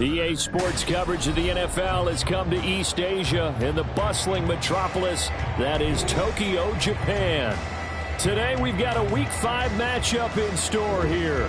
EA Sports coverage of the NFL has come to East Asia in the bustling metropolis that is Tokyo, Japan. Today we've got a Week 5 matchup in store here.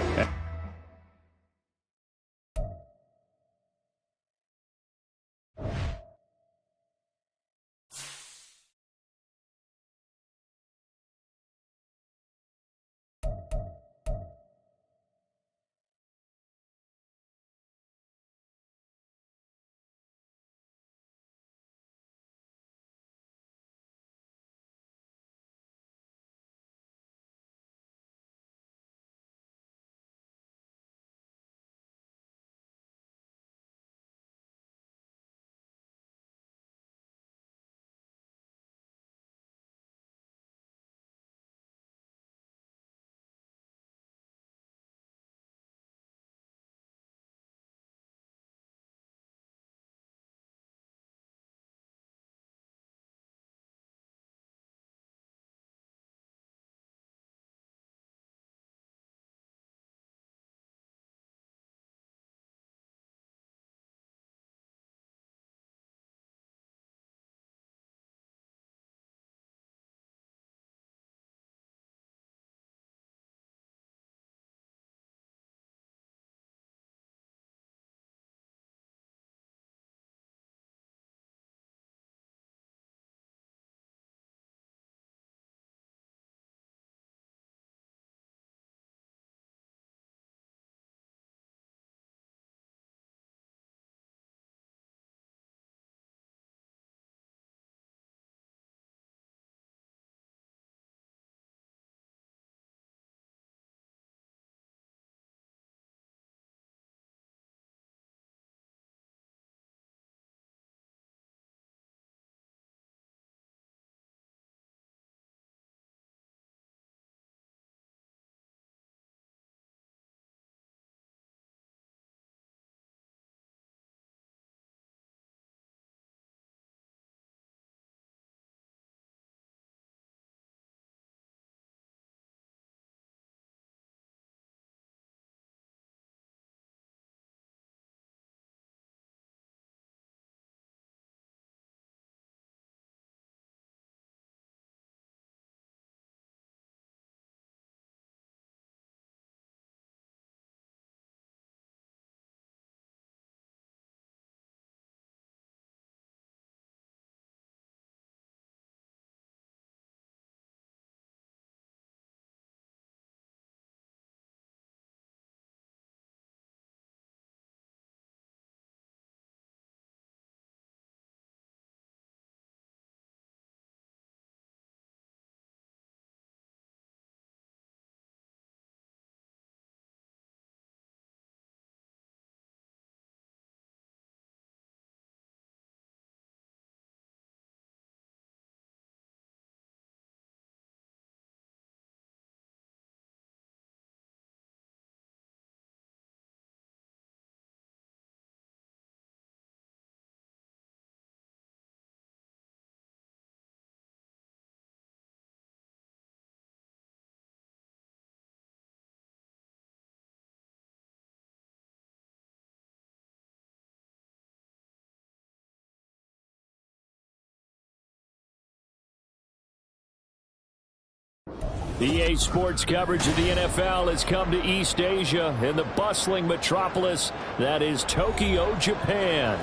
EA Sports coverage of the NFL has come to East Asia in the bustling metropolis that is Tokyo, Japan.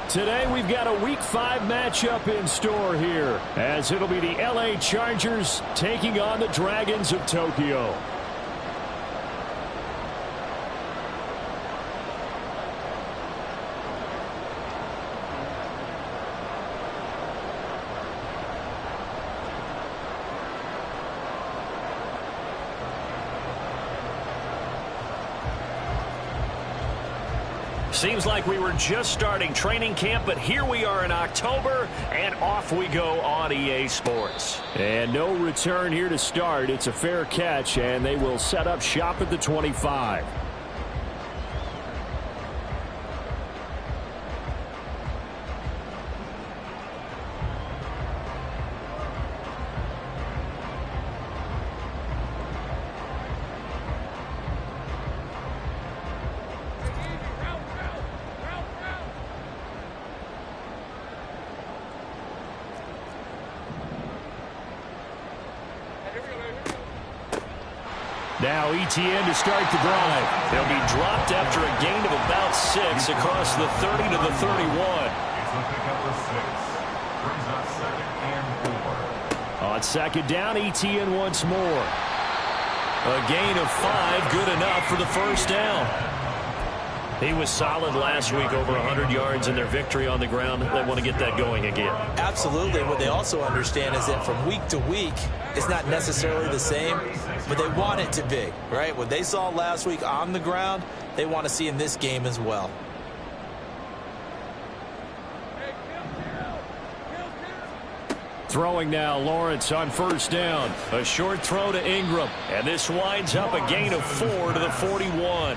Today we've got a Week 5 matchup in store here, as it'll be the LA Chargers taking on the Dragons of Tokyo. Seems like we were just starting training camp, but here we are in October, and off we go on EA Sports. And no return here to start. It's a fair catch, and they will set up shop at the 25. Now ETN to start the drive. He'll be dropped after a gain of about 6 across the 30 to the 31. On second down, ETN once more. A gain of 5, good enough for the first down. He was solid last week, over 100 yards in their victory on the ground. They want to get that going again. Absolutely. What they also understand is that from week to week, it's not necessarily the same, but they want it to be, right? What they saw last week on the ground, they want to see in this game as well. Throwing now, Lawrence on first down. A short throw to Ingram. And this winds up a gain of 4 to the 41.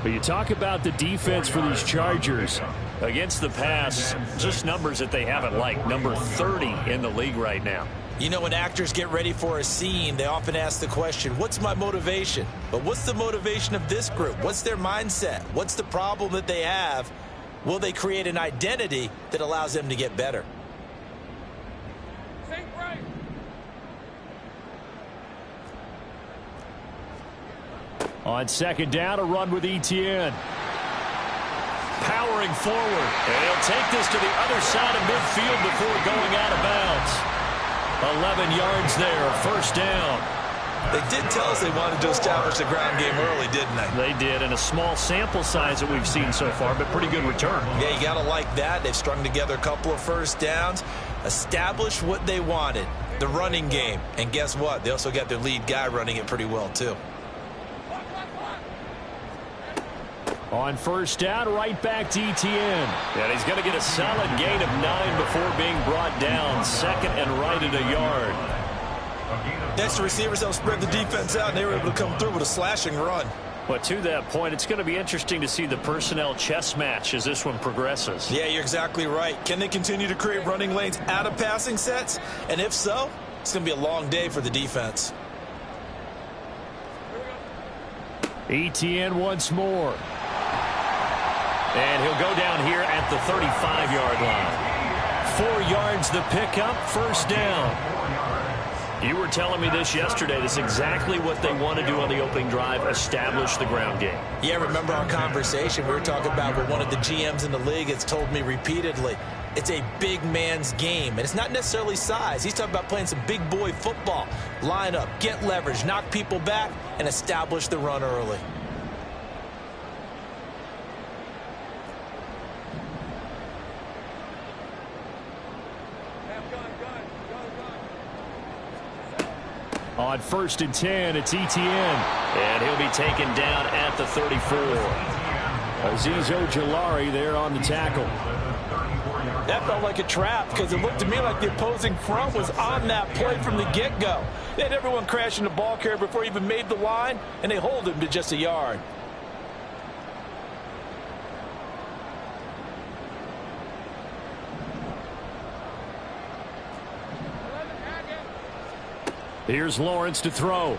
But you talk about the defense for these Chargers. Against the pass, just numbers that they haven't liked. Number 30 in the league right now. You know, when actors get ready for a scene, they often ask the question, what's my motivation? But what's the motivation of this group? What's their mindset? What's the problem that they have? Will they create an identity that allows them to get better? On second down, a run with ETN. Powering forward. And he'll take this to the other side of midfield before going out of bounds. 11 yards there, first down. They did tell us they wanted to establish the ground game early, didn't they? They did, and a small sample size that we've seen so far, but pretty good return. Yeah, you got to like that. They've strung together a couple of first downs, established what they wanted, the running game. And guess what? They also got their lead guy running it pretty well, too. On first down, right back to ETN. And he's going to get a solid gain of 9 before being brought down. Second and right at a yard. Next, the receivers helped spread the defense out, and they were able to come through with a slashing run. But to that point, it's going to be interesting to see the personnel chess match as this one progresses. Yeah, you're exactly right. Can they continue to create running lanes out of passing sets? And if so, it's going to be a long day for the defense. ETN once more. And he'll go down here at the 35-yard line. 4 yards the pickup, first down. You were telling me this yesterday. This is exactly what they want to do on the opening drive, establish the ground game. Yeah, remember our conversation? We were talking about what one of the GMs in the league has told me repeatedly. It's a big man's game, and it's not necessarily size. He's talking about playing some big boy football. Line up, get leverage, knock people back, and establish the run early. On first and 10, it's ETN. And he'll be taken down at the 34. Azeez Ojulari there on the tackle. That felt like a trap because it looked to me like the opposing front was on that play from the get-go. They had everyone crashing the ball carrier before he even made the line, and they hold him to just a yard. Here's Lawrence to throw.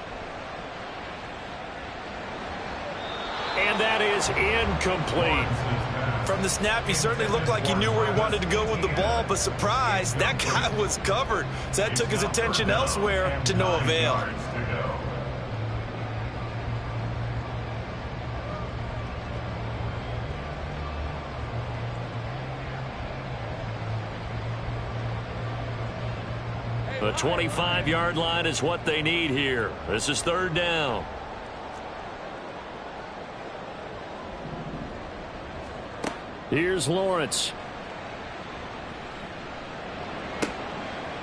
And that is incomplete. From the snap, he certainly looked like he knew where he wanted to go with the ball, but surprise, that guy was covered. So that took his attention elsewhere to no avail. The 25-yard line is what they need here. This is third down. Here's Lawrence.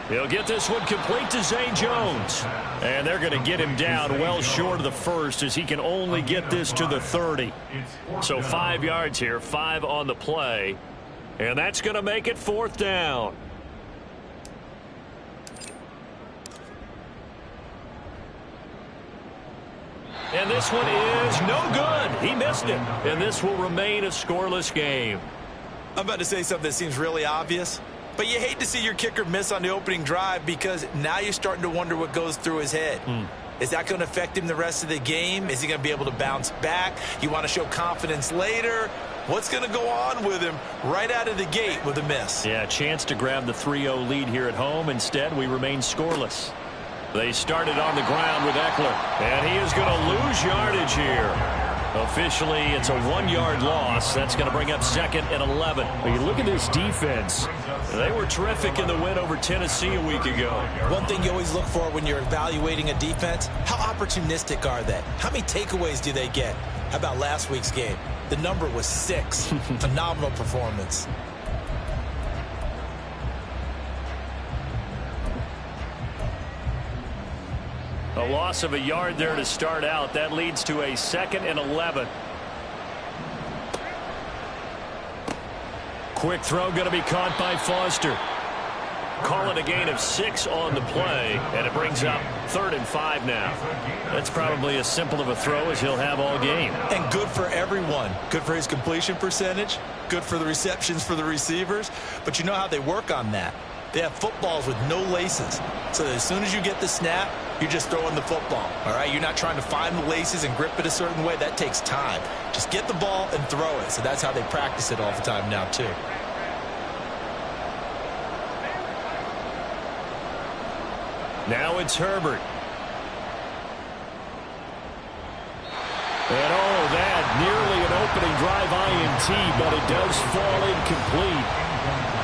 He'll get this one complete to Zay Jones. And they're going to get him down well short of the first as he can only get this to the 30. So 5 yards here, 5 on the play. And that's going to make it fourth down. And this one is no good. He missed it. And this will remain a scoreless game. I'm about to say something that seems really obvious, but you hate to see your kicker miss on the opening drive because now you're starting to wonder what goes through his head. Is that going to affect him the rest of the game? Is he going to be able to bounce back? You want to show confidence later? What's going to go on with him right out of the gate with a miss? Yeah, a chance to grab the 3-0 lead here at home. Instead, we remain scoreless. They started on the ground with Eckler, and he is going to lose yardage here. Officially, it's a 1-yard loss. That's going to bring up 2nd and 11. When you look at this defense, they were terrific in the win over Tennessee a week ago. One thing you always look for when you're evaluating a defense, how opportunistic are they? How many takeaways do they get? How about last week's game? The number was 6. Phenomenal performance. A loss of a yard there to start out. That leads to a 2nd and 11. Quick throw going to be caught by Foster. Call it a gain of 6 on the play, and it brings up 3rd and 5 now. That's probably as simple of a throw as he'll have all game. And good for everyone. Good for his completion percentage. Good for the receptions for the receivers. But you know how they work on that. They have footballs with no laces. So that as soon as you get the snap, you're just throwing the football. All right? You're not trying to find the laces and grip it a certain way. That takes time. Just get the ball and throw it. So that's how they practice it all the time now, too. Now it's Herbert. And oh, that nearly an opening drive INT, but it does fall incomplete.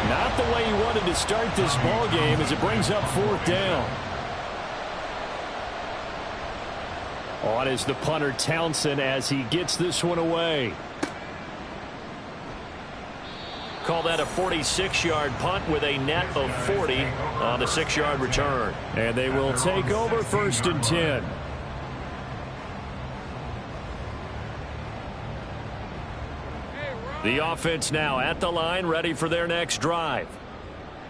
Not the way he wanted to start this ball game as it brings up 4th down. On is the punter Townsend as he gets this one away. Call that a 46-yard punt with a net of 40 on the 6-yard return. And they will take over 1st and 10. The offense now at the line, ready for their next drive.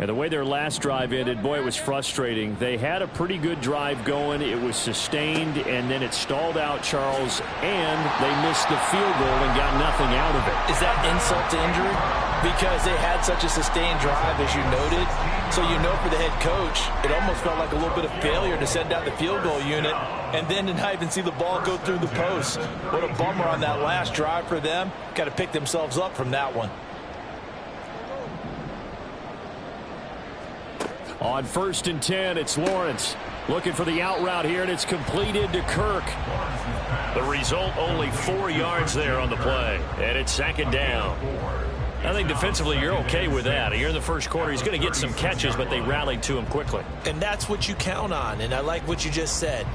And the way their last drive ended, boy, it was frustrating. They had a pretty good drive going. It was sustained, and then it stalled out, Charles, and they missed the field goal and got nothing out of it. Is that insult to injury? Because they had such a sustained drive, as you noted. So you know for the head coach, it almost felt like a little bit of failure to send out the field goal unit and then to not even see the ball go through the post. What a bummer on that last drive for them. Got to pick themselves up from that one. On 1st and 10, it's Lawrence looking for the out route here, and it's completed to Kirk. The result, only 4 yards there on the play, and it's 2nd down. I think defensively you're okay with that. Here in the first quarter, he's going to get some catches, but they rallied to him quickly. And that's what you count on, and I like what you just said.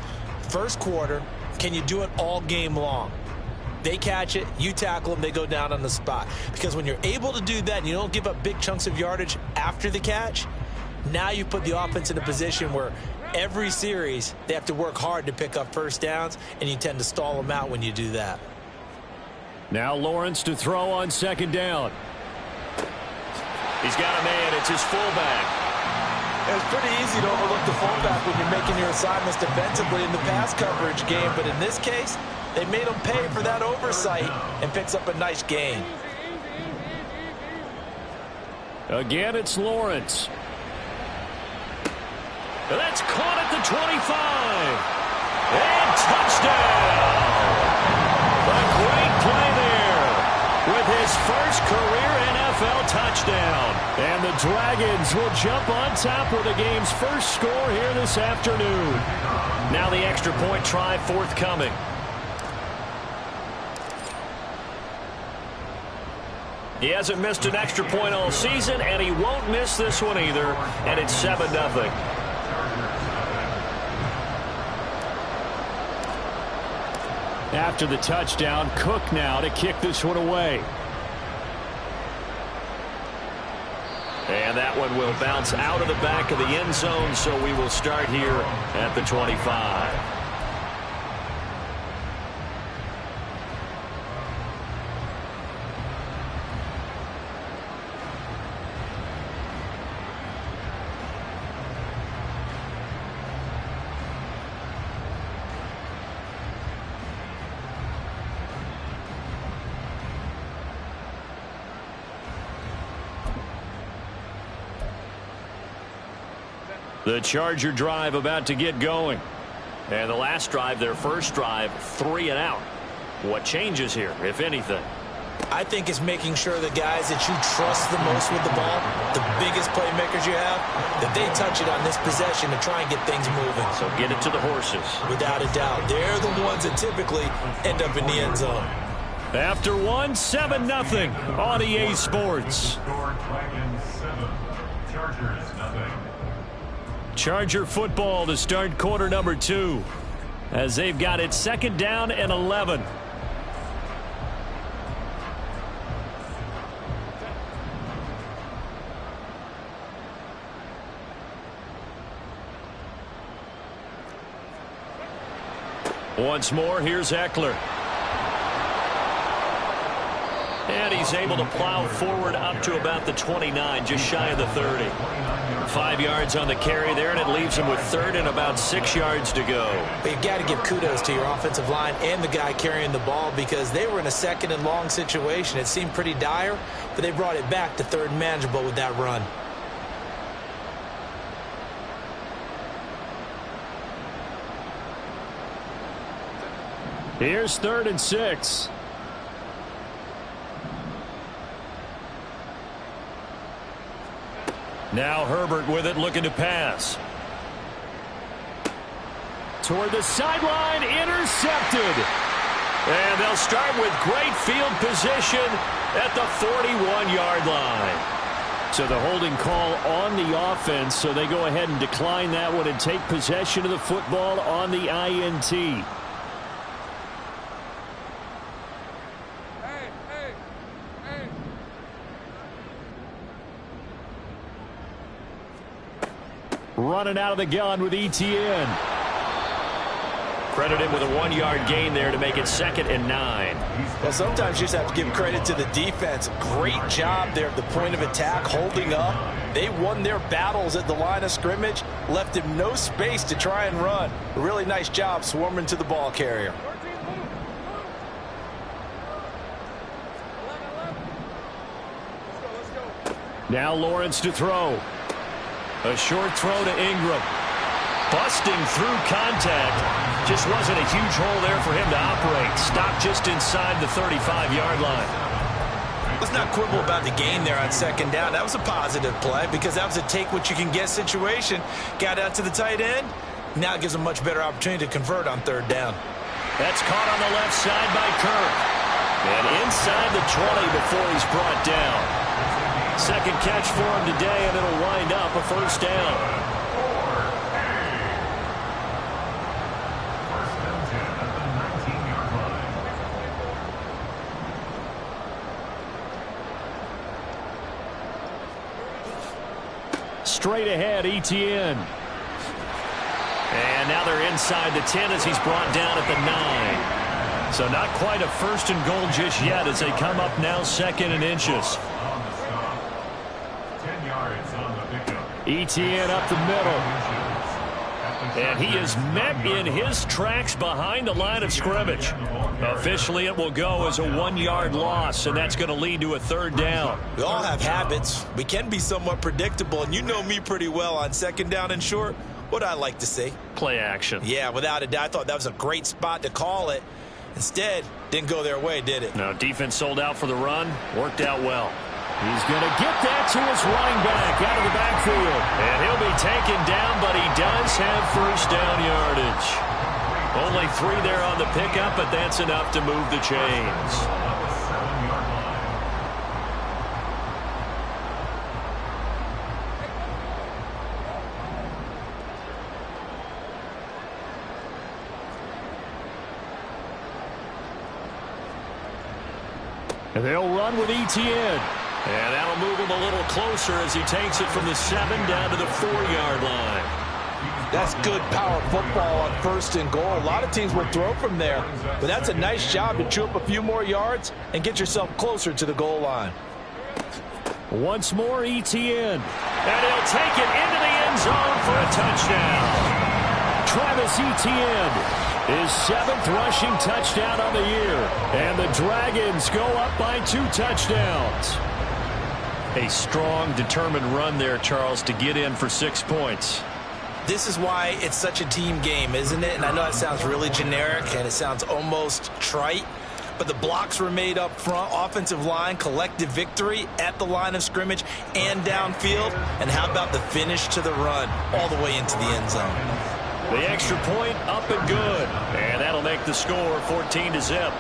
First quarter, can you do it all game long? They catch it, you tackle them, they go down on the spot. Because when you're able to do that and you don't give up big chunks of yardage after the catch, now you put the offense in a position where every series they have to work hard to pick up first downs, and you tend to stall them out when you do that. Now Lawrence to throw on 2nd down. He's got a man. It's his fullback. It's pretty easy to overlook the fullback when you're making your assignments defensively in the pass coverage game. But in this case, they made him pay for that oversight and picks up a nice gain. Again, it's Lawrence. That's caught at the 25. And touchdown. A great play there with his first career NFL touchdown. And the Dragons will jump on top with the game's first score here this afternoon. Now the extra point try forthcoming. He hasn't missed an extra point all season, and he won't miss this one either. And it's 7-0. After the touchdown, Cook now to kick this one away. And that one will bounce out of the back of the end zone, so we will start here at the 25. The Charger drive about to get going. And the last drive, their first drive, 3 and out. What changes here, if anything? I think it's making sure the guys that you trust the most with the ball, the biggest playmakers you have, that they touch it on this possession to try and get things moving. So get it to the horses. Without a doubt. They're the ones that typically end up in the end zone. After one, 7-0 on EA Sports. Charger football to start quarter number 2 as they've got it 2nd down and 11. Once more, here's Eckler. And he's able to plow forward up to about the 29, just shy of the 30. 5 yards on the carry there, and it leaves him with 3rd and about 6 yards to go. But you've got to give kudos to your offensive line and the guy carrying the ball because they were in a 2nd and long situation. It seemed pretty dire, but they brought it back to 3rd and manageable with that run. Here's 3rd and 6. Now Herbert with it, looking to pass. Toward the sideline, intercepted. And they'll start with great field position at the 41-yard line. So the holding call on the offense, so they go ahead and decline that one and take possession of the football on the INT. Running out of the gun with ETN. Credited with a 1-yard gain there to make it 2nd and 9. Well, sometimes you just have to give credit to the defense. Great job there at the point of attack, holding up. They won their battles at the line of scrimmage, left him no space to try and run. A really nice job swarming to the ball carrier. Now Lawrence to throw. A short throw to Ingram. Busting through contact. Just wasn't a huge hole there for him to operate. Stopped just inside the 35-yard line. Let's not quibble about the gain there on 2nd down. That was a positive play because that was a take-what-you-can-get situation. Got out to the tight end. Now it gives a much better opportunity to convert on 3rd down. That's caught on the left side by Kirk. And inside the 20 before he's brought down. 2nd catch for him today, and it'll wind up a 1st down. Straight ahead, ETN. And now they're inside the 10 as he's brought down at the 9. So not quite a 1st and goal just yet as they come up now 2nd and inches. ETN up the middle. And he is met in his tracks behind the line of scrimmage. Officially, it will go as a 1-yard loss, and that's going to lead to a 3rd down. We all have habits. We can be somewhat predictable, and you know me pretty well on 2nd down and short. What I like to see. Play action. Yeah, without a doubt. I thought that was a great spot to call it. Instead, didn't go their way, did it? No, defense sold out for the run. Worked out well. He's going to get that to his running back out of the backfield. And he'll be taken down, but he does have 1st down yardage. Only 3 there on the pickup, but that's enough to move the chains. And they'll run with ETN. And that'll move him a little closer as he takes it from the 7 down to the 4-yard line. That's good power football on 1st and goal. A lot of teams will throw from there, but that's a nice job to chew up a few more yards and get yourself closer to the goal line. Once more, ETN. And he'll take it into the end zone for a touchdown. Travis Etienne, his 7th rushing touchdown on the year. And the Dragons go up by 2 touchdowns. A strong, determined run there, Charles, to get in for 6 points. This is why it's such a team game, isn't it? And I know it sounds really generic and it sounds almost trite, but the blocks were made up front. Offensive line, collective victory at the line of scrimmage and downfield. And how about the finish to the run all the way into the end zone? The extra point up and good. And that'll make the score 14-0.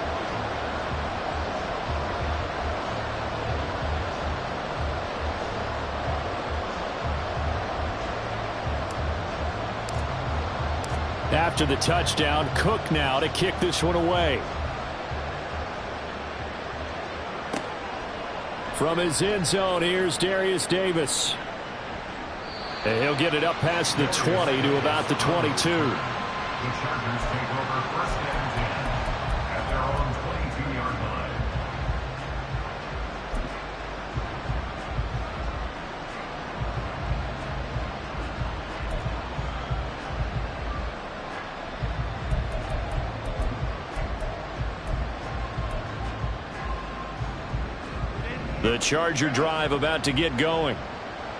After the touchdown, Cook now to kick this one away. From his end zone, here's Darius Davis. And he'll get it up past the 20 to about the 22. The Chargers take over first and 10 at their own 22-yard line. The Charger drive about to get going.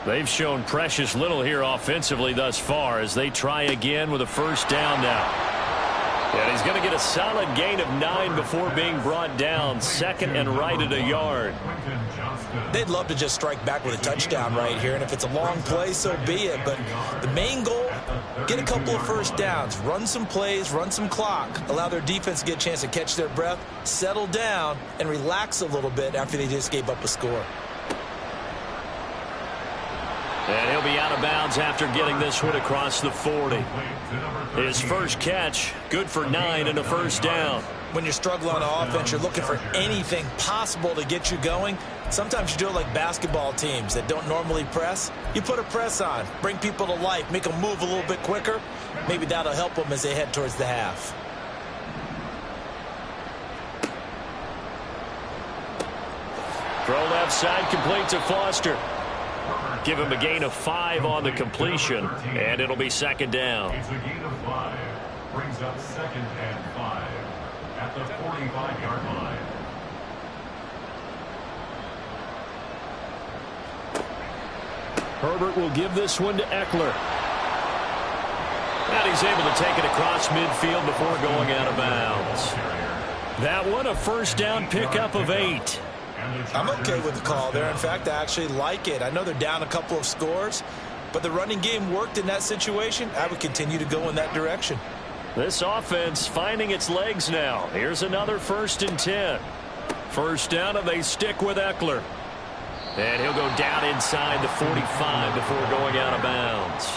They've shown precious little here offensively thus far as they try again with a first down now. And he's going to get a solid gain of 9 before being brought down. Second and right at a yard. They'd love to just strike back with a touchdown right here, and if it's a long play, so be it. But the main goal, get a couple of first downs, run some plays, run some clock, allow their defense to get a chance to catch their breath, settle down, and relax a little bit after they just gave up a score. And he'll be out of bounds after getting this one across the 40. His first catch, good for 9 and a first down. When you're struggling on offense, you're looking for anything possible to get you going. Sometimes you do it like basketball teams that don't normally press. You put a press on, bring people to life, make them move a little bit quicker. Maybe that'll help them as they head towards the half. Throw left side, complete to Foster. Give him a gain of 5 on the completion, and it'll be second down. It's a gain of 5. Brings up second and 5 at the 45-yard line. Herbert will give this one to Eckler. And he's able to take it across midfield before going out of bounds. That one, a first down pickup of 8. I'm okay with the call there. In fact, I actually like it. I know they're down a couple of scores, but the running game worked in that situation. I would continue to go in that direction. This offense finding its legs now. Here's another first and 10. First down, and they stick with Eckler. And he'll go down inside the 45 before going out of bounds.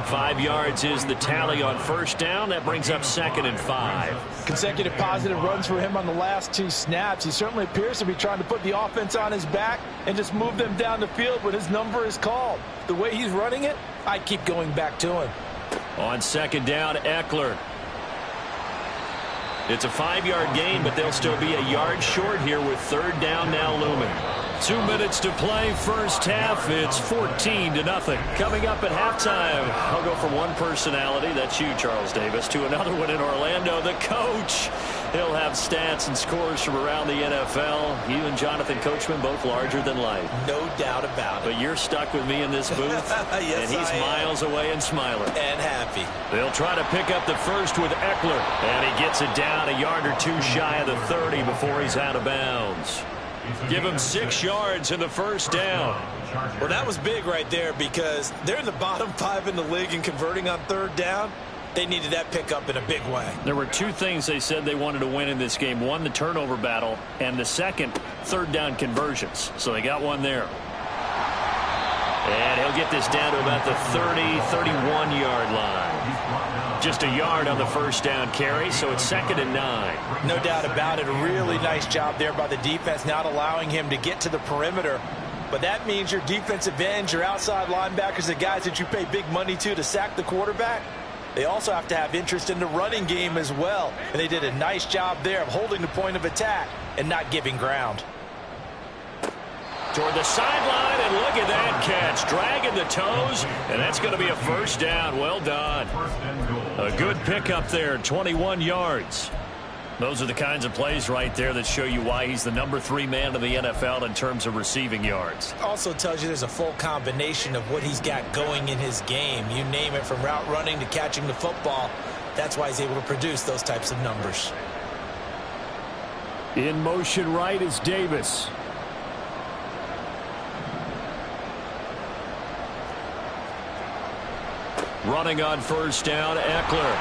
5 yards is the tally on first down. That brings up second and 5. Consecutive positive runs for him on the last 2 snaps. He certainly appears to be trying to put the offense on his back and just move them down the field when his number is called. The way he's running it, I keep going back to him. On second down, Eckler. It's a 5-yard gain, but they'll still be a yard short here with third down now looming. 2 minutes to play first half. It's 14-0. Coming up at halftime, I'll go from one personality, that's you, Charles Davis, to another one in Orlando, the coach. He'll have stats and scores from around the NFL. You and Jonathan Coachman both larger than life. No doubt about it. But you're stuck with me in this booth. Yes, and he's miles away and smiling. And happy. They'll try to pick up the first with Eckler. And he gets it down a yard or 2 shy of the 30 before he's out of bounds. Give him 6 yards in the first down. Well, that was big right there because they're in the bottom 5 in the league in converting on third down. They needed that pickup in a big way. There were 2 things they said they wanted to win in this game. One, the turnover battle, and the second, third down conversions. So they got one there. And he'll get this down to about the 30, 31-yard line. Just a yard on the first down carry, so it's second and 9. No doubt about it. A really nice job there by the defense, not allowing him to get to the perimeter. But that means your defensive ends, your outside linebackers, the guys that you pay big money to sack the quarterback, they also have to have interest in the running game as well. And they did a nice job there of holding the point of attack and not giving ground. Toward the sideline, and look at that catch. Dragging the toes, and that's going to be a first down. Well done. A good pickup there, 21 yards. Those are the kinds of plays right there that show you why he's the number 3 man in the NFL in terms of receiving yards. Also tells you there's a full combination of what he's got going in his game. You name it, from route running to catching the football. That's why he's able to produce those types of numbers. In motion right is Davis. Running on first down, Eckler.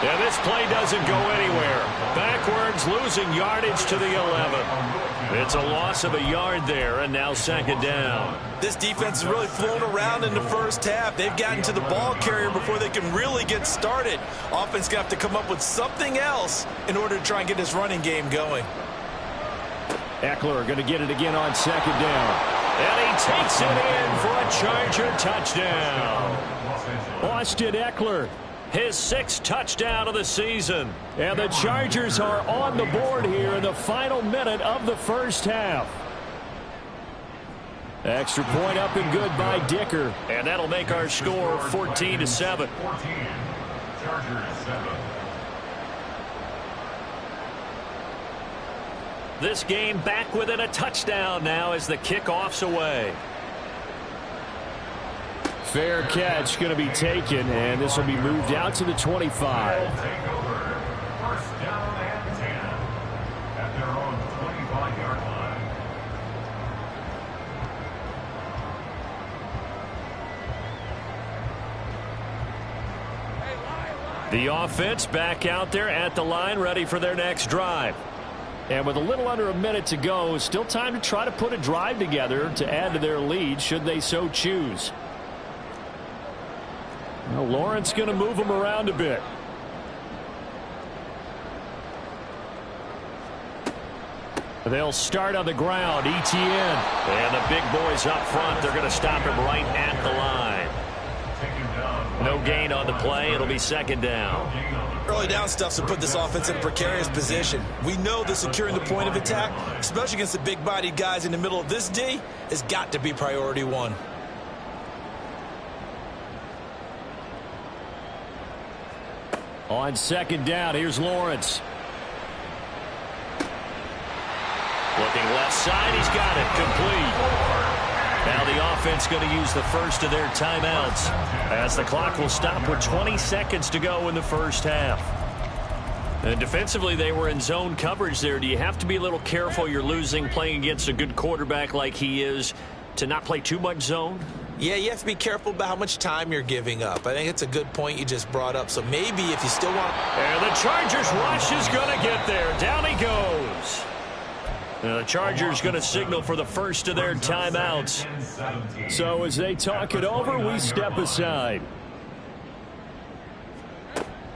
And this play doesn't go anywhere. Backwards, losing yardage to the 11. It's a loss of a yard there, and now second down. This defense has really flown around in the first half. They've gotten to the ball carrier before they can really get started. Offense going to have to come up with something else in order to try and get this running game going. Eckler going to get it again on second down. And he takes it in for a Charger touchdown. Austin Eckler, his 6th touchdown of the season. And the Chargers are on the board here in the final minute of the first half. Extra point up and good by Dicker. And that'll make our score 14-7. 14. Chargers 7. This game back within a touchdown now as the kickoff's away. Fair catch going to be taken, and this will be moved out to the 25. Take over. First down and 10 at their own 25-yard line. The offense back out there at the line, ready for their next drive. And with a little under a minute to go, still time to try to put a drive together to add to their lead should they so choose. Well, Lawrence going to move them around a bit. They'll start on the ground. ETN. And the big boys up front, they're going to stop him right at the line. No gain on the play. It'll be second down. Early down stuff's to put this offense in a precarious position. We know that securing the point of attack, especially against the big-bodied guys in the middle of this D, has got to be priority one. On second down, here's Lawrence. Looking left side, he's got it. Complete. Now the offense going to use the first of their timeouts as the clock will stop with 20 seconds to go in the first half. And defensively, they were in zone coverage there. Do you have to be a little careful? You're losing playing against a good quarterback like he is to not play too much zone? Yeah, you have to be careful about how much time you're giving up. I think it's a good point you just brought up. So maybe if you still want... And the Chargers rush is going to get there. Down he goes. The Chargers going to signal for the first of their timeouts. So as they talk it over, we step aside.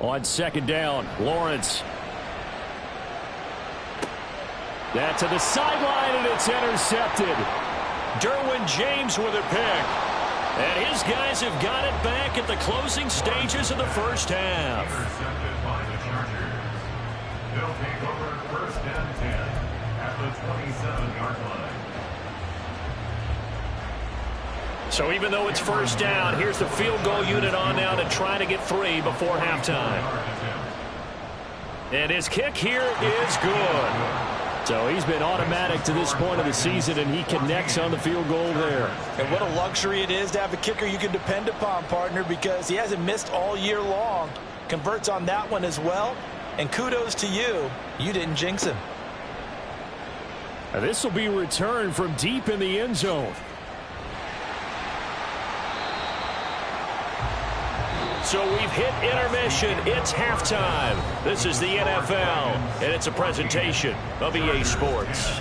On second down, Lawrence. That to the sideline, and it's intercepted. Derwin James with a pick. And his guys have got it back at the closing stages of the first half. Intercepted by the Chargers. They'll take over first and 10 at the 27-yard line. So even though it's first down, here's the field goal unit on now to try to get 3 before halftime. And his kick here is good. So he's been automatic to this point of the season, and he connects on the field goal there. And what a luxury it is to have a kicker you can depend upon, partner, because he hasn't missed all year long. Converts on that one as well. And kudos to you. You didn't jinx him. Now this will be returned from deep in the end zone. So we've hit intermission. It's halftime. This is the NFL, and it's a presentation of EA Sports.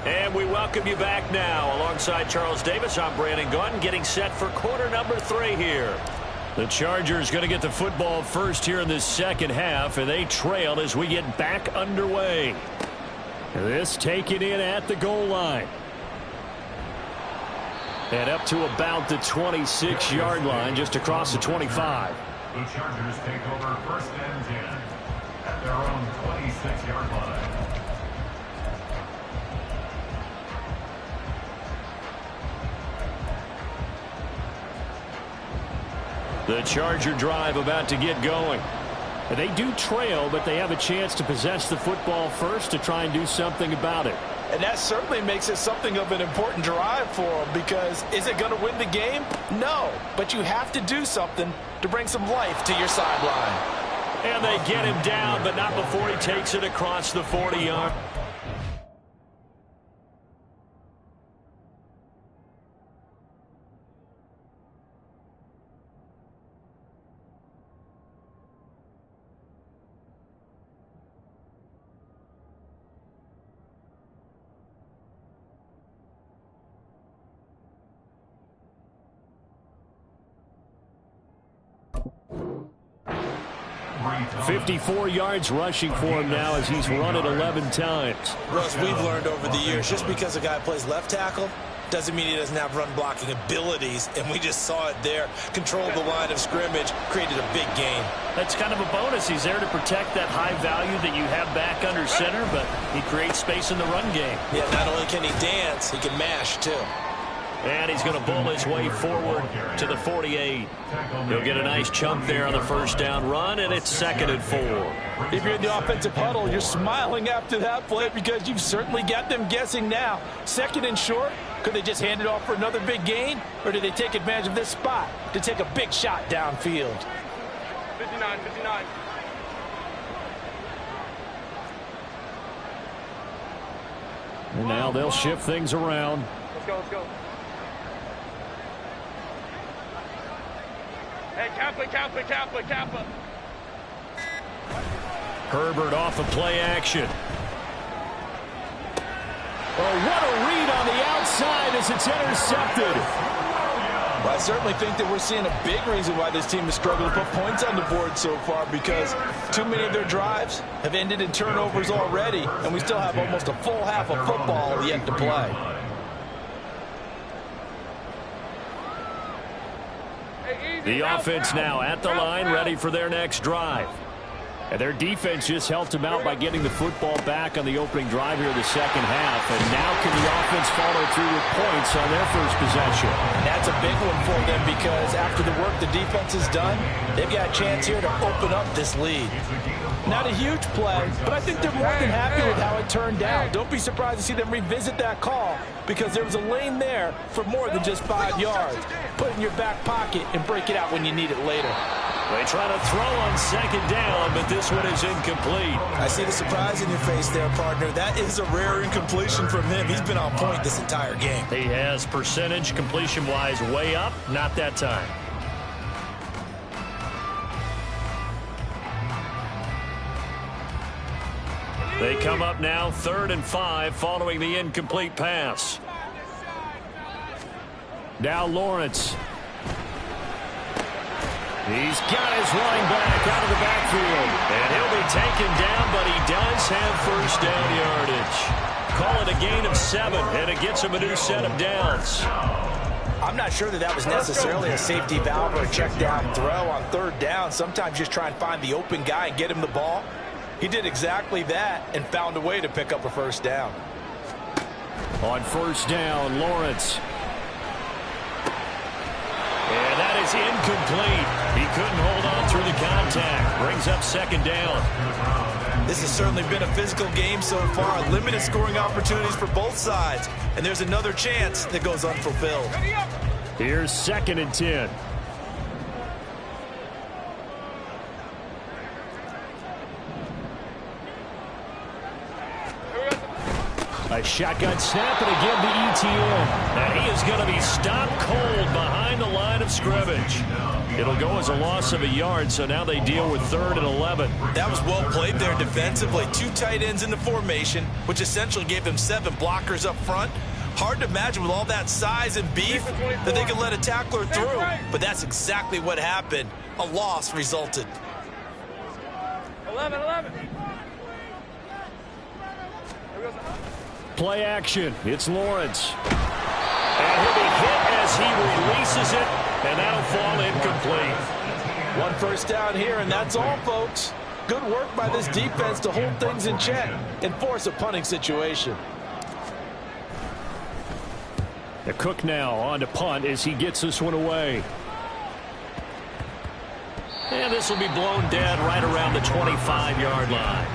And we welcome you back now. Alongside Charles Davis, I'm Brandon Gunn, getting set for quarter number 3 here. The Chargers going to get the football first here in this second half, and they trail as we get back underway. This taken in at the goal line. And up to about the 26-yard line, just across the 25. The Chargers take over first and 10 at their own 26-yard line. The Charger drive about to get going. They do trail, but they have a chance to possess the football first to try and do something about it. And that certainly makes it something of an important drive for him, because is it going to win the game? No, but you have to do something to bring some life to your sideline. And they get him down, but not before he takes it across the 40-yard. $54 yards rushing for him now as he's run it 11 times. Russ, we've learned over the years, just because a guy plays left tackle doesn't mean he doesn't have run blocking abilities, and we just saw it there. Controlled the line of scrimmage, created a big gain. That's kind of a bonus. He's there to protect that high value that you have back under center, but he creates space in the run game. Yeah, not only can he dance, he can mash too. And he's going to bull his way forward to the 48. He'll get a nice chunk there on the first down run, and it's 2nd and 4. If you're in the offensive huddle, you're smiling after that play because you've certainly got them guessing now. 2nd and short, could they just hand it off for another big gain, or do they take advantage of this spot to take a big shot downfield? 59. And now they'll shift things around. Let's go. Hey, Kappa. Herbert off of play action. Oh, what a read on the outside as it's intercepted. Well, I certainly think that we're seeing a big reason why this team has struggled to put points on the board so far, because too many of their drives have ended in turnovers already, and we still have almost a full half of football yet to play. The offense now at the line, ready for their next drive. And their defense just helped them out by getting the football back on the opening drive here in the second half. And now can the offense follow through with points on their first possession? That's a big one for them, because after the work the defense has done, they've got a chance here to open up this lead. Not a huge play, but I think they're more than happy with how it turned out. Don't be surprised to see them revisit that call, because there was a lane there for more than just 5 yards. Put it in your back pocket and break it out when you need it later. They try to throw on 2nd down, but this one is incomplete. I see the surprise in your face there, partner. That is a rare incompletion from him. He's been on point this entire game. He has percentage completion-wise way up, not that time. They come up now 3rd and 5 following the incomplete pass. Now Lawrence. He's got his running back out of the backfield. And he'll be taken down, but he does have first down yardage. Call it a gain of 7, and it gets him a new set of downs. I'm not sure that was necessarily a safety valve or a check down throw on 3rd down. Sometimes just try and find the open guy and get him the ball. He did exactly that and found a way to pick up a first down. On first down, Lawrence. And that is incomplete. He couldn't hold on through the contact. Brings up 2nd down. This has certainly been a physical game so far. Limited scoring opportunities for both sides. And there's another chance that goes unfulfilled. Here's 2nd and 10. A shotgun snap, and again to ETN. And he is going to be stopped cold behind the line of scrimmage. It'll go as a loss of a yard, so now they deal with 3rd and 11. That was well played there defensively. 2 tight ends in the formation, which essentially gave them 7 blockers up front. Hard to imagine with all that size and beef that they could let a tackler through. But that's exactly what happened. A loss resulted. 11. Play action. It's Lawrence. And he'll be hit as he releases it, and that'll fall incomplete. 1 first down here, and that's all, folks. Good work by this defense to hold things in check and force a punting situation. The Cook now on to punt as he gets this one away. And this will be blown dead right around the 25-yard line.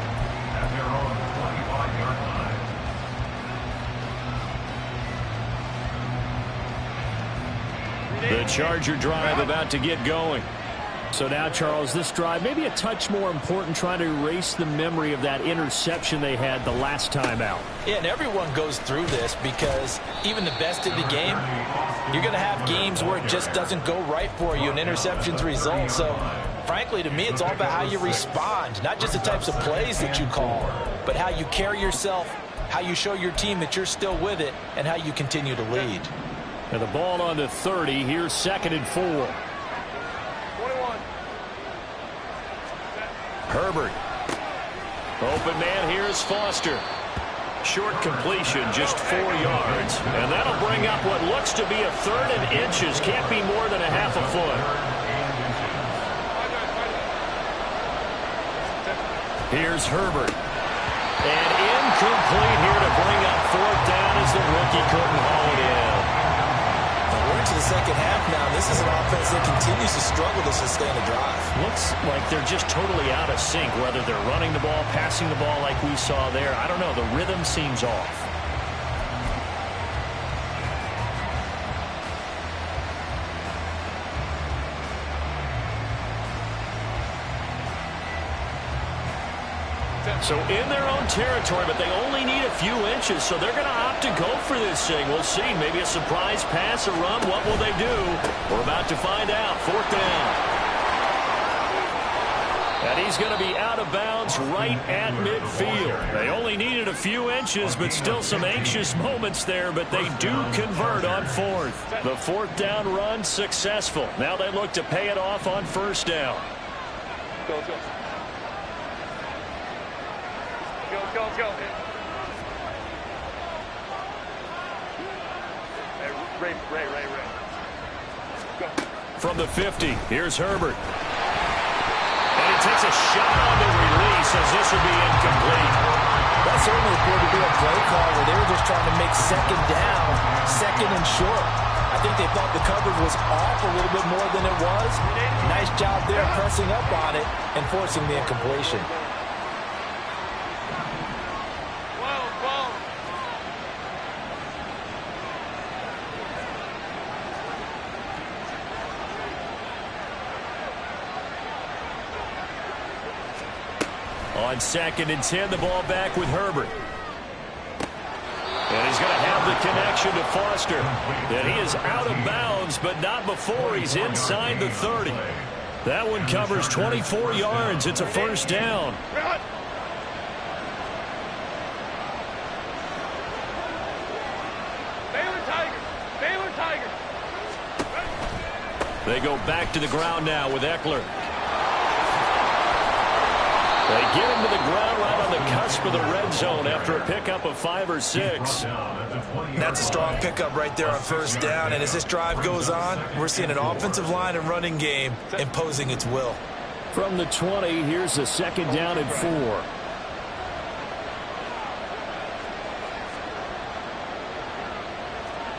The Charger drive about to get going. So now, Charles, this drive maybe a touch more important, trying to erase the memory of that interception they had the last time out. Yeah, and everyone goes through this because even the best in the game, you're going to have games where it just doesn't go right for you and interceptions result. So, frankly, to me, it's all about how you respond, not just the types of plays that you call, but how you carry yourself, how you show your team that you're still with it, and how you continue to lead. And the ball on the 30. Here's 2nd and 4. 21. Herbert. Open man, here's Foster. Short completion, just 4 yards. And that'll bring up what looks to be a 3rd and inches. Can't be more than a half a foot. Here's Herbert. And incomplete here to bring up 4th down as the rookie couldn't haul it in. We're into the second half now. This is an offense that continues to struggle to sustain a drive. Looks like they're just totally out of sync, whether they're running the ball, passing the ball like we saw there. I don't know. The rhythm seems off. So in their own territory, but they only need a few inches, so they're going to opt to go for this thing. We'll see. Maybe a surprise pass, a run. What will they do? We're about to find out. 4th down. And he's going to be out of bounds right at midfield. They only needed a few inches, but still some anxious moments there, but they do convert on 4th. The 4th down run successful. Now they look to pay it off on 1st down. Go. Go. Hey, Ray. Go. From the 50, here's Herbert. And he takes a shot on the release as this will be incomplete. That certainly appeared to be a play call where they were just trying to make 2nd down, 2nd and short. I think they thought the coverage was off a little bit more than it was. Nice job there pressing up on it and forcing the incompletion. On 2nd and 10, the ball back with Herbert. And he's going to have the connection to Foster. And he is out of bounds, but not before he's inside the 30. That one covers 24 yards. It's a 1st down. Baylor Tigers. They go back to the ground now with Eckler. They get him to the ground right on the cusp of the red zone after a pickup of 5 or 6. That's a strong pickup right there on 1st down. And as this drive goes on, we're seeing an offensive line and running game imposing its will. From the 20, here's a 2nd down and 4.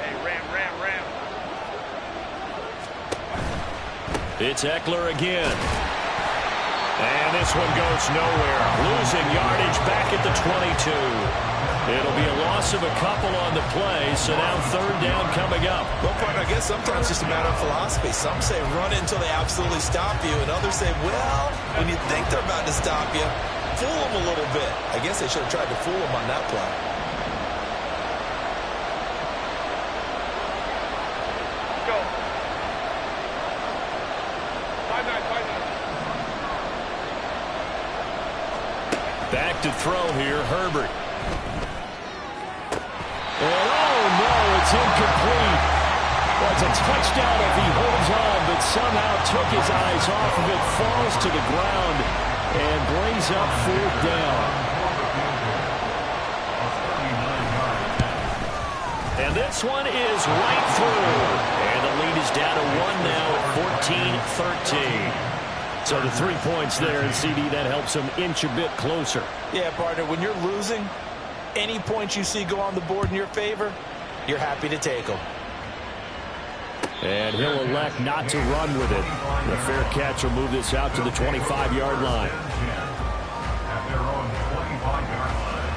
Hey, Ram. It's Eckler again. And this one goes nowhere. Losing yardage back at the 22. It'll be a loss of a couple on the play, so now 3rd down coming up. Well, partner, I guess sometimes it's just a matter of philosophy. Some say run it until they absolutely stop you, and others say, well, when you think they're about to stop you, fool them a little bit. I guess they should have tried to fool them on that play. Go. 5-9. Back to throw here, Herbert. And oh no, it's incomplete. Well, it's a touchdown if he holds on, but somehow took his eyes off of it, falls to the ground, and brings up 4th down. And this one is right through. And the lead is down to 1 now at 14-13. So the 3 points there, and CD, that helps him inch a bit closer. Yeah, partner, when you're losing, any points you see go on the board in your favor, you're happy to take them. And he'll elect not to run with it. The fair catch will move this out to the 25-yard line. At their own 25-yard line.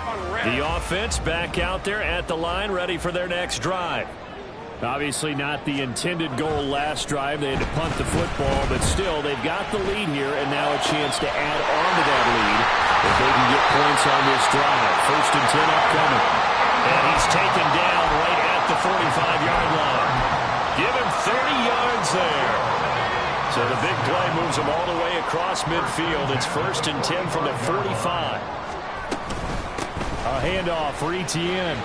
On Ram. The offense back out there at the line, ready for their next drive. Obviously not the intended goal last drive. They had to punt the football, but still, they've got the lead here, and now a chance to add on to that lead if they can get points on this drive. 1st and 10 upcoming. And he's taken down right at the 45-yard line. Give him 30 yards there. So the big play moves him all the way across midfield. It's 1st and 10 from the 45. A handoff for Etienne.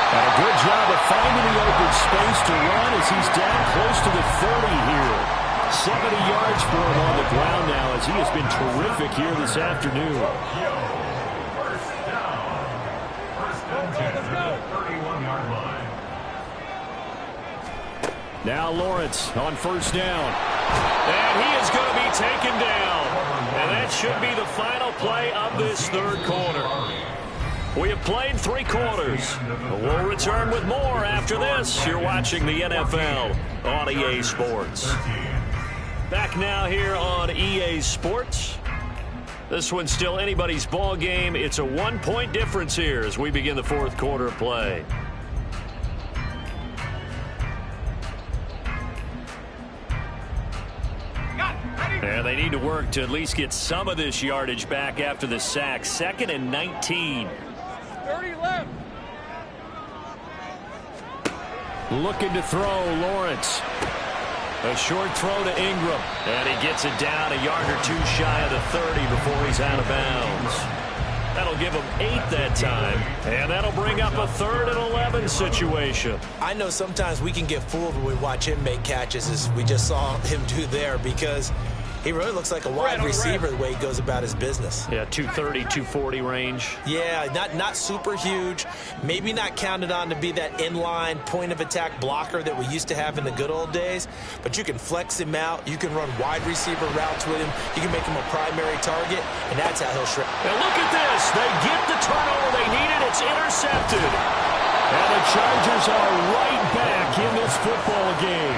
And a good job of finding the open space to run as he's down close to the 30 here. 70 yards for him on the ground now as he has been terrific here this afternoon. First down. First and 10 at the 31-yard line. Now Lawrence on 1st down. And he is going to be taken down. And that should be the final play of this 3rd quarter. We have played 3 quarters. We'll return with more after this. You're watching the NFL on EA Sports. Back now here on EA Sports. This one's still anybody's ball game. It's a 1-point difference here as we begin the 4th quarter of play. And they need to work to at least get some of this yardage back after the sack. 2nd and 19. 30 left. Looking to throw, Lawrence. A short throw to Ingram. And he gets it down a yard or 2 shy of the 30 before he's out of bounds. That'll give him 8 that time. And that'll bring up a 3rd and 11 situation. I know sometimes we can get fooled when we watch him make catches, as we just saw him do there, because he really looks like a wide receiver the way he goes about his business. Yeah, 230, 240 range. Yeah, not super huge. Maybe not counted on to be that inline point-of-attack blocker that we used to have in the good old days. But you can flex him out. You can run wide receiver routes with him. You can make him a primary target, and that's how he'll shred. And look at this. They get the turnover they needed. It's intercepted. And the Chargers are right back in this football game.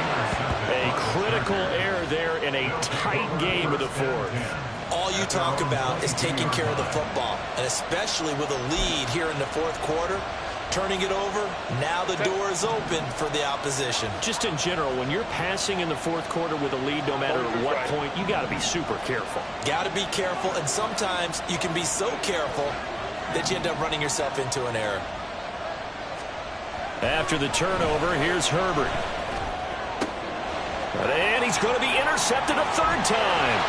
A critical error there in a tight game of the 4th. All you talk about is taking care of the football, and especially with a lead here in the 4th quarter, turning it over, now the door is open for the opposition. Just in general, when you're passing in the 4th quarter with a lead, no matter at what point, you got to be super careful. Got to be careful, and sometimes you can be so careful that you end up running yourself into an error. After the turnover, here's Herbert. And he's going to be intercepted a 3rd time.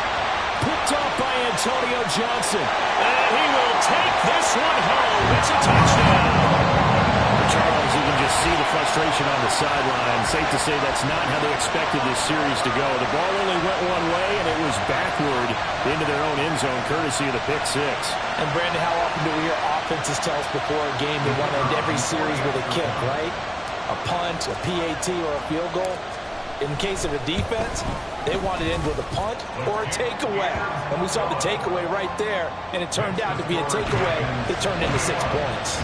Picked off by Antonio Johnson. And he will take this one home. It's a touchdown. Charles, you can just see the frustration on the sideline. Safe to say that's not how they expected this series to go. The ball only went one way, and it was backward into their own end zone, courtesy of the pick 6. And, Brandon, how often do we hear offenses tell us before a game they want to end every series with a kick, right? A punt, a PAT, or a field goal. In case of a defense, they wanted to end with a punt or a takeaway. And we saw the takeaway right there, and it turned out to be a takeaway that turned into 6 points.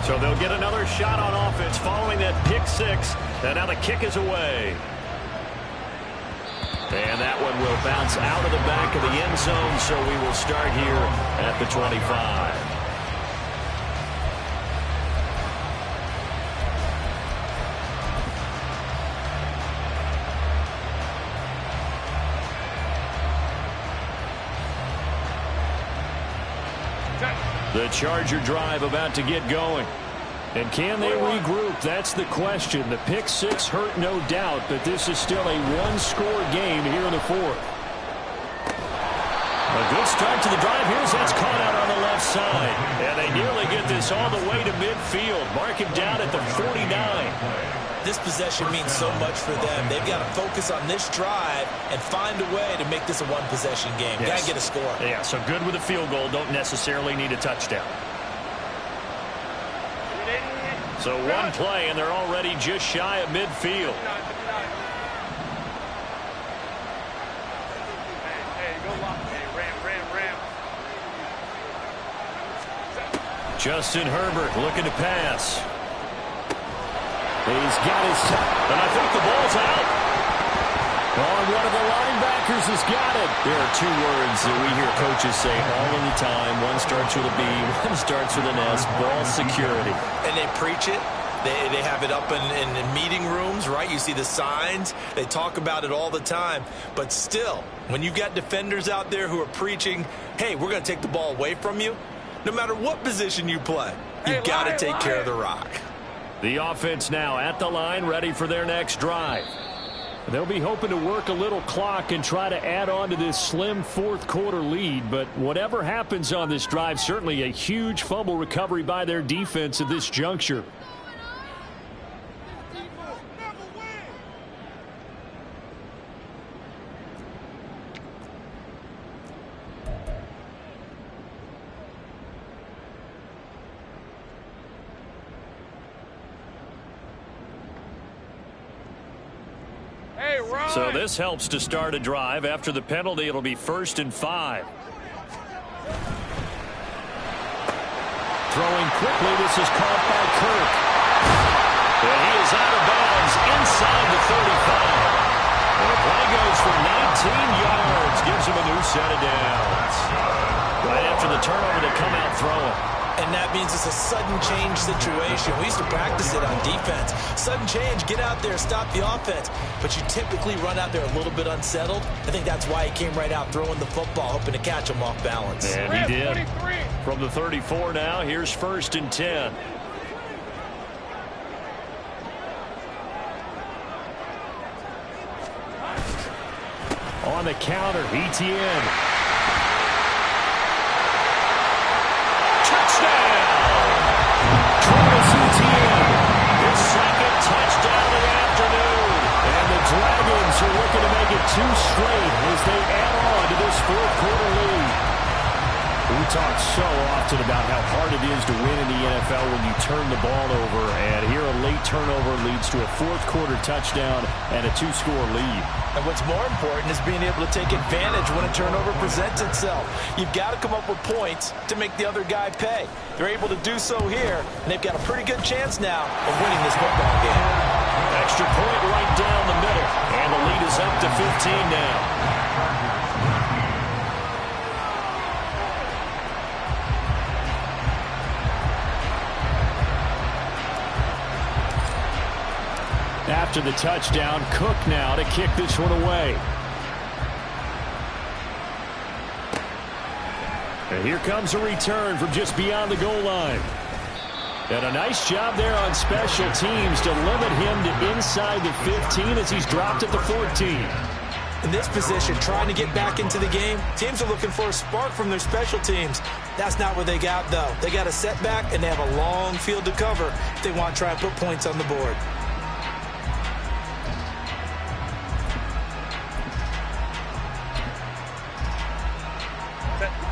So they'll get another shot on offense following that pick 6. And now the kick is away. And that one will bounce out of the back of the end zone, so we will start here at the 25. The Charger drive about to get going. And can they regroup? That's the question. The pick 6 hurt, no doubt, but this is still a one-score game here in the 4th. A good start to the drive. Here's that's caught out on the left side. And they nearly get this all the way to midfield. Mark him down at the 49. This possession means so much for them. They've got to focus on this drive and find a way to make this a one-possession game. Yes. Got to get a score. Yeah, so good with a field goal. Don't necessarily need a touchdown. So one play, and they're already just shy of midfield. Hey, go lock. Hey, ram. Justin Herbert looking to pass. He's got his and I think the ball's out. Oh, one of the linebackers has got it. There are two words that we hear coaches say all of the time. One starts with a B, one starts with an S. Ball security. And they preach it. They have it up in meeting rooms, right? You see the signs. They talk about it all the time. But still, when you've got defenders out there who are preaching, hey, we're going to take the ball away from you, no matter what position you play, you've got to take care of the rock. The offense now at the line, ready for their next drive. They'll be hoping to work a little clock and try to add on to this slim fourth quarter lead. But whatever happens on this drive, certainly a huge fumble recovery by their defense at this juncture. So this helps to start a drive. After the penalty, it'll be 1st and 5. Throwing quickly, this is caught by Kirk. And he is out of bounds inside the 35. And the play goes for 19 yards. Gives him a new set of downs. Right after the turnover, they come out throwing. And that means it's a sudden change situation. We used to practice it on defense. Sudden change, get out there, stop the offense. But you typically run out there a little bit unsettled. I think that's why he came right out throwing the football, hoping to catch him off balance. And he did. From the 34 now, here's 1st and 10. On the counter, ETN. His second touchdown of the afternoon. And the Dragons are looking to make it 2 straight as they add on to this fourth quarter lead. We talk so often about how hard it is to win in the NFL when you turn the ball over. And here a late turnover leads to a fourth quarter touchdown and a 2-score lead. And what's more important is being able to take advantage when a turnover presents itself. You've got to come up with points to make the other guy pay. They're able to do so here, and they've got a pretty good chance now of winning this football game. Extra point right down the middle, and the lead is up to 15 now. After the touchdown, Cook now to kick this one away. And here comes a return from just beyond the goal line. And a nice job there on special teams to limit him to inside the 15 as he's dropped at the 14. In this position, trying to get back into the game, teams are looking for a spark from their special teams. That's not what they got, though. They got a setback, and they have a long field to cover if they want to try and put points on the board.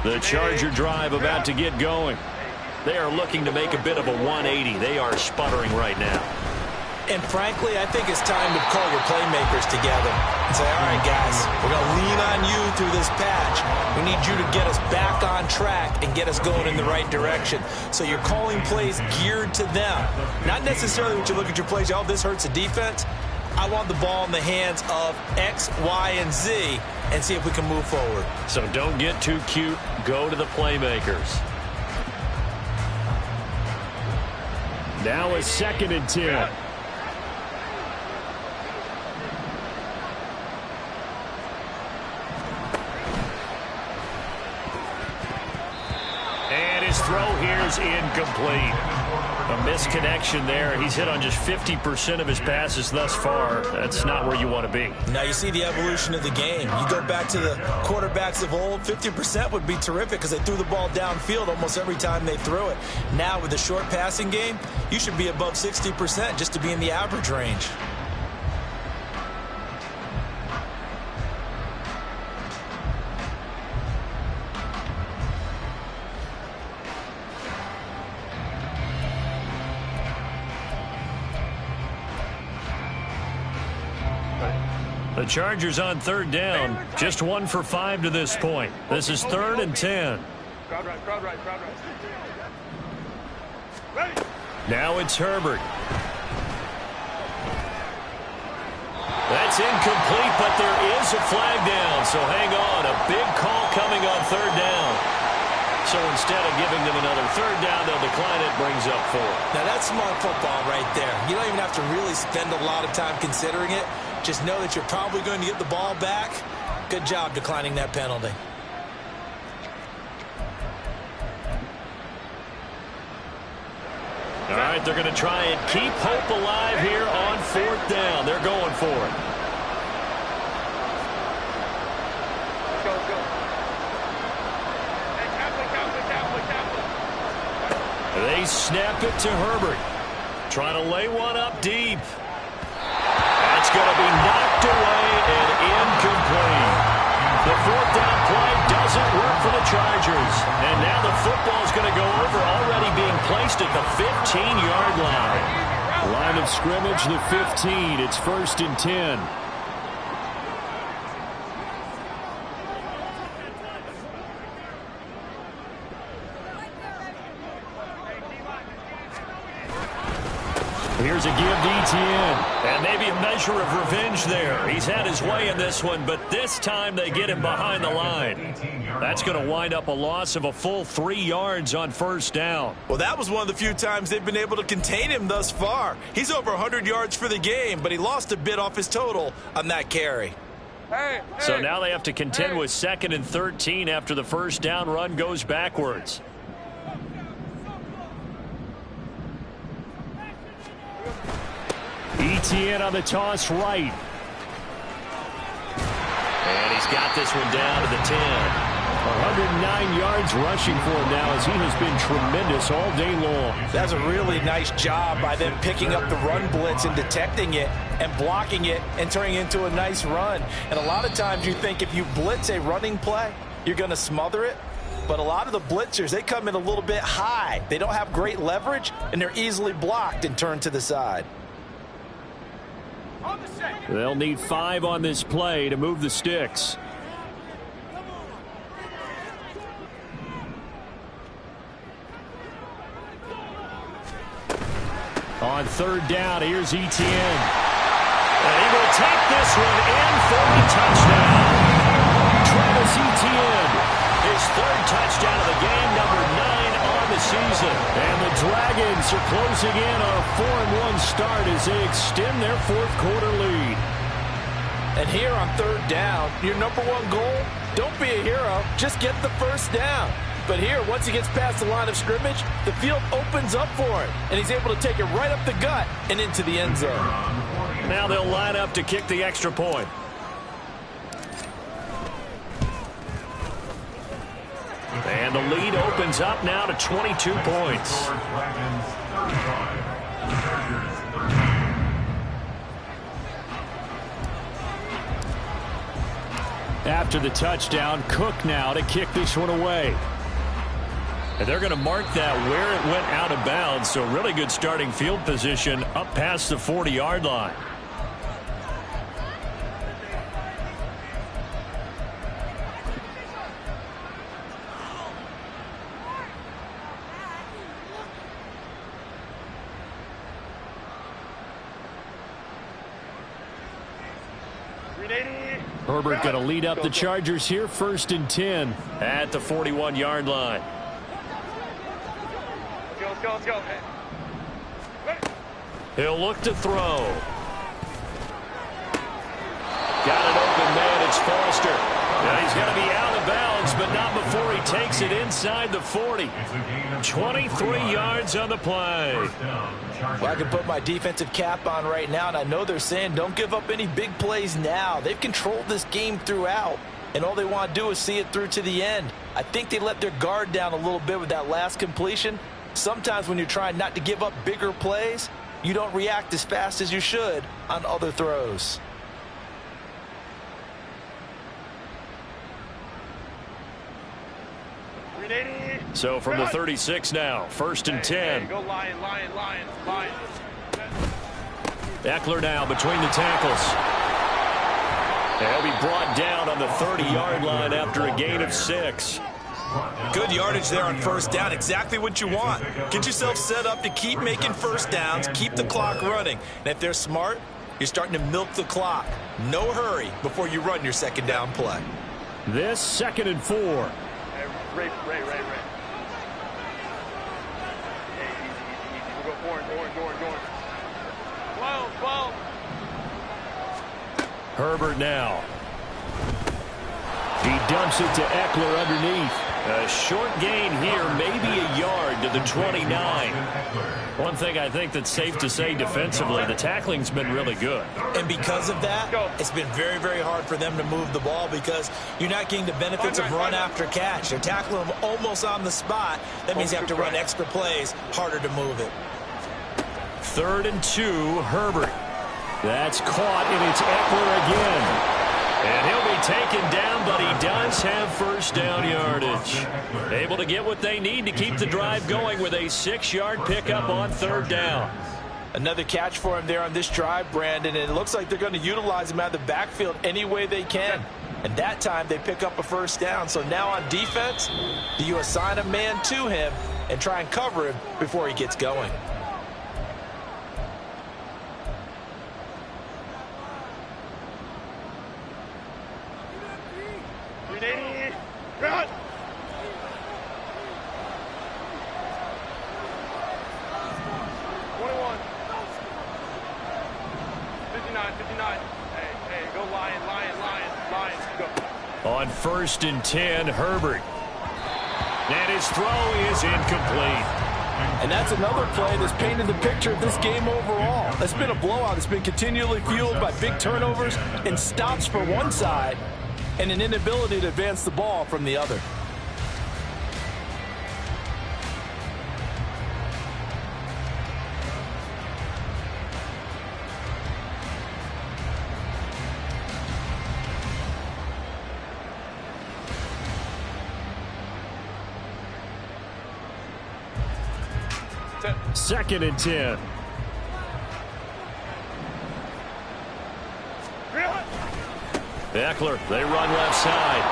The Charger drive about to get going. They are looking to make a bit of a 180. They are sputtering right now. And frankly, I think it's time to call your playmakers together and say, all right, guys, we're going to lean on you through this patch. We need you to get us back on track and get us going in the right direction. So you're calling plays geared to them. Not necessarily when you look at your plays, oh, this hurts the defense. I want the ball in the hands of X, Y, and Z and see if we can move forward. So don't get too cute. Go to the playmakers. Now a 2nd and 10. And his throw here is incomplete. A misconnection there. He's hit on just 50% of his passes thus far. That's not where you want to be. Now you see the evolution of the game. You go back to the quarterbacks of old, 50% would be terrific because they threw the ball downfield almost every time they threw it. Now with the short passing game, you should be above 60% just to be in the average range. The Chargers on 3rd down. Just 1 for 5 to this point. This is 3rd and 10. Crowd right, crowd right, crowd right. Now it's Herbert. That's incomplete, but there is a flag down, so hang on. A big call coming on third down. So instead of giving them another third down, they'll decline it, brings up 4. Now that's smart football right there. You don't even have to really spend a lot of time considering it. Just know that you're probably going to get the ball back. Good job declining that penalty. All right, they're going to try and keep hope alive here on fourth down. They're going for it. Go, go. Hey, Kaplan. They snap it to Herbert. Trying to lay one up deep. That's going to be knocked away and incomplete. The fourth down play doesn't work for the Chargers. And now the football is going to go over, already being placed at the 15-yard line. Line of scrimmage, the 15. It's 1st and 10. Here's a give to Etienne. And maybe a measure of revenge there. He's had his way in this one, but this time they get him behind the line. That's going to wind up a loss of a full 3 yards on first down. Well, that was one of the few times they've been able to contain him thus far. He's over 100 yards for the game, but he lost a bit off his total on that carry. So now they have to contend with 2nd and 13 after the first down run goes backwards. Etienne on the toss right. And he's got this one down to the 10. 109 yards rushing for him now as he has been tremendous all day long. That's a really nice job by them picking up the run blitz and detecting it and blocking it and turning it into a nice run. And a lot of times you think if you blitz a running play, you're going to smother it. But a lot of the blitzers, they come in a little bit high. They don't have great leverage, and they're easily blocked and turned to the side. They'll need 5 on this play to move the sticks. On third down, here's Etienne. And he will take this one in for a touchdown. Travis Etienne, his 3rd touchdown of the game, number 9 on the season. And the Dragons are closing in on a 4-1 start as they extend their 4th quarter lead. And here on third down, your number 1 goal, don't be a hero, just get the first down. But here, once he gets past the line of scrimmage, the field opens up for him, and he's able to take it right up the gut and into the end zone. Now they'll line up to kick the extra point. And the lead opens up now to 22 points. After the touchdown, Cook now to kick this one away. And they're going to mark that where it went out of bounds, so really good starting field position up past the 40-yard line. Herbert going to lead up the Chargers here, 1st and 10 at the 41-yard line. Let's go. He'll look to throw. Got an open man, it's Foster. Now he's going to be out of bounds, but not before he takes it inside the 40. 23 yards on the play. Well, I can put my defensive cap on right now, and I know they're saying don't give up any big plays now. They've controlled this game throughout, and all they want to do is see it through to the end. I think they let their guard down a little bit with that last completion. Sometimes when you're trying not to give up bigger plays, you don't react as fast as you should on other throws. So from the 36 now, 1st and 10. Go Lion. Eckler now between the tackles. He'll be brought down on the 30-yard line after a gain of 6. Good yardage there on first down. Exactly what you want. Get yourself set up to keep making first downs, keep the clock running. And if they're smart, you're starting to milk the clock. No hurry before you run your second down play. This 2nd and 4. Hey, Ray. Hey, easy. We'll go Orange. 12. Herbert now. He dumps it to Eckler underneath. A short gain here, maybe a yard to the 29. One thing I think that's safe to say defensively, the tackling's been really good. And because of that, it's been very, very hard for them to move the ball because you're not getting the benefits of run after catch. They're tackling them almost on the spot. That means you have to run extra plays, harder to move it. 3rd and 2, Herbert. That's caught, and it's Eckler again. And he'll be taken down, but he does have first down yardage. Able to get what they need to keep the drive going with a 6-yard pickup on 3rd down. Another catch for him there on this drive, Brandon, and it looks like they're going to utilize him out of the backfield any way they can. And that time they pick up a first down. So now on defense, do you assign a man to him and try and cover him before he gets going? Run! 21. 59. Hey, go Lions, go. On 1st and 10, Herbert. And his throw is incomplete. And that's another play that's painted the picture of this game overall. It's been a blowout. It's been continually fueled by big turnovers and stops for one side and an inability to advance the ball from the other. Second and 10. Eckler, they run left side.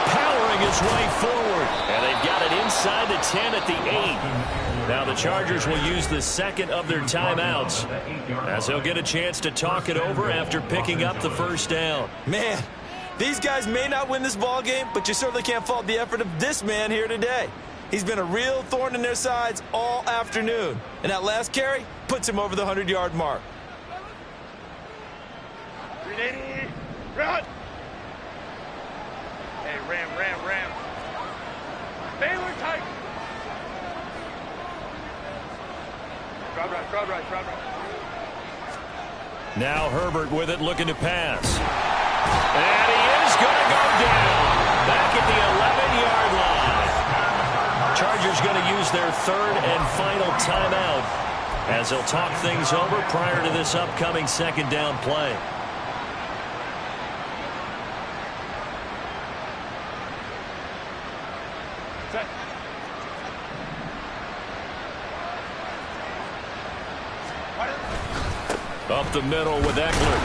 Powering his way forward. And they've got it inside the 10 at the 8. Now the Chargers will use the second of their timeouts as they'll get a chance to talk it over after picking up the first down. Man, these guys may not win this ball game, but you certainly can't fault the effort of this man here today. He's been a real thorn in their sides all afternoon. And that last carry puts him over the 100-yard mark. 380. Run! Hey, ram. Baylor tight. Crowd right. Now Herbert with it, looking to pass. And he is going to go down. Back at the 11-yard line. Chargers going to use their third and final timeout as they'll talk things over prior to this upcoming second down play. Up the middle with Eckler.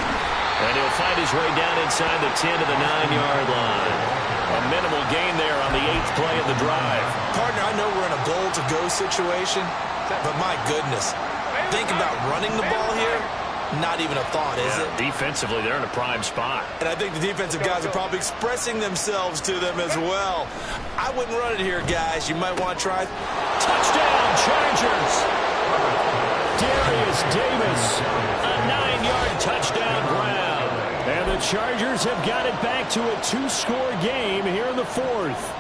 And he'll find his way down inside the 10 to the 9-yard line. A minimal gain there on the 8th play of the drive. Partner, I know we're in a goal-to-go situation, but my goodness, think about running the ball here. Not even a thought, is it? Defensively, they're in a prime spot. And I think the defensive guys are probably expressing themselves to them as well. I wouldn't run it here, guys. You might want to try. Touchdown, Chargers! Darius Davis, a 9-yard touchdown grab. And the Chargers have got it back to a 2-score game here in the 4th.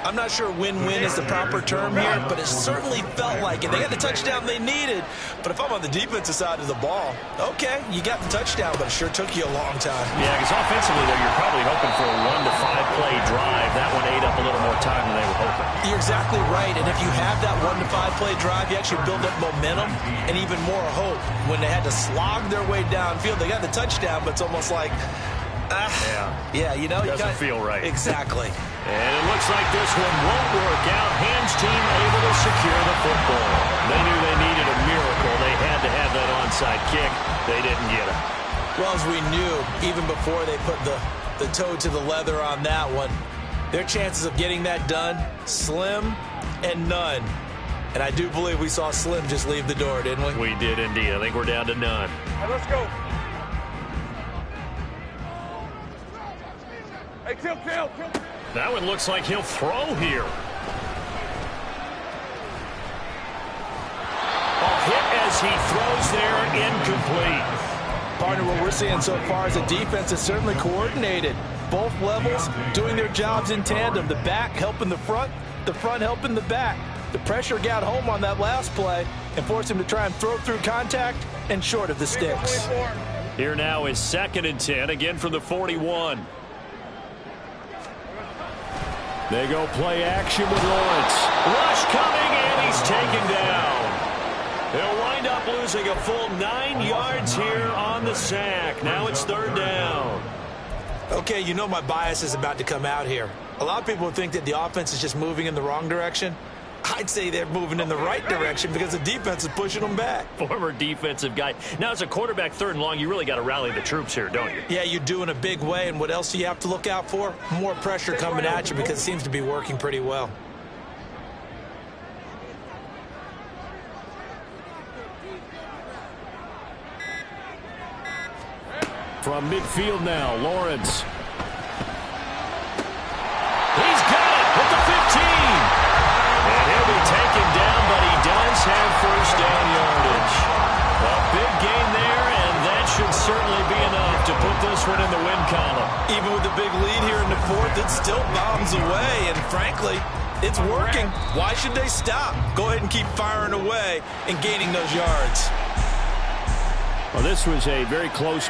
I'm not sure win-win is the proper term here, but it certainly felt like it. They got the touchdown they needed, but if I'm on the defensive side of the ball, okay, you got the touchdown, but it sure took you a long time. Yeah, because offensively, though, you're probably hoping for a 1 to 5 play drive. That one ate up a little more time than they were hoping. You're exactly right, and if you have that 1 to 5 play drive, you actually build up momentum and even more hope. When they had to slog their way downfield, they got the touchdown, but it's almost like, yeah, you know, doesn't feel right. Exactly. And it looks like this one won't work out. Hans team able to secure the football. They knew they needed a miracle. They had to have that onside kick. They didn't get it. Well, as we knew, even before they put the toe to the leather on that one, Their chances of getting that done, slim and none. And I do believe we saw Slim just leave the door, didn't we? We did indeed. I think we're down to none. All right, let's go. Hey, kill. That one looks like he'll throw here. Hit as he throws there, incomplete. Partner, what we're seeing so far is the defense is certainly coordinated. Both levels doing their jobs in tandem. The back helping the front helping the back. The pressure got home on that last play and forced him to try and throw through contact and short of the sticks. Here now is 2nd and 10, again from the 41. They go play action with Lawrence. Rush coming, and he's taken down. They'll wind up losing a full 9 yards here on the sack. Now it's 3rd down. Okay, you know my bias is about to come out here. A lot of people think that the offense is just moving in the wrong direction. I'd say they're moving in the right direction because the defense is pushing them back. Former defensive guy. Now, as a quarterback 3rd and long, you really got to rally the troops here, don't you? Yeah, you do in a big way. And what else do you have to look out for? More pressure coming at you because it seems to be working pretty well. From midfield now, Lawrence. He's got it at the 15. And he'll be taken down, but he does have 1st down yardage. A big gain there, and that should certainly be enough to put this one in the win column. Even with the big lead here in the 4th, it still bombs away. And frankly, it's working. Why should they stop? Go ahead and keep firing away and gaining those yards. Well, this was a very close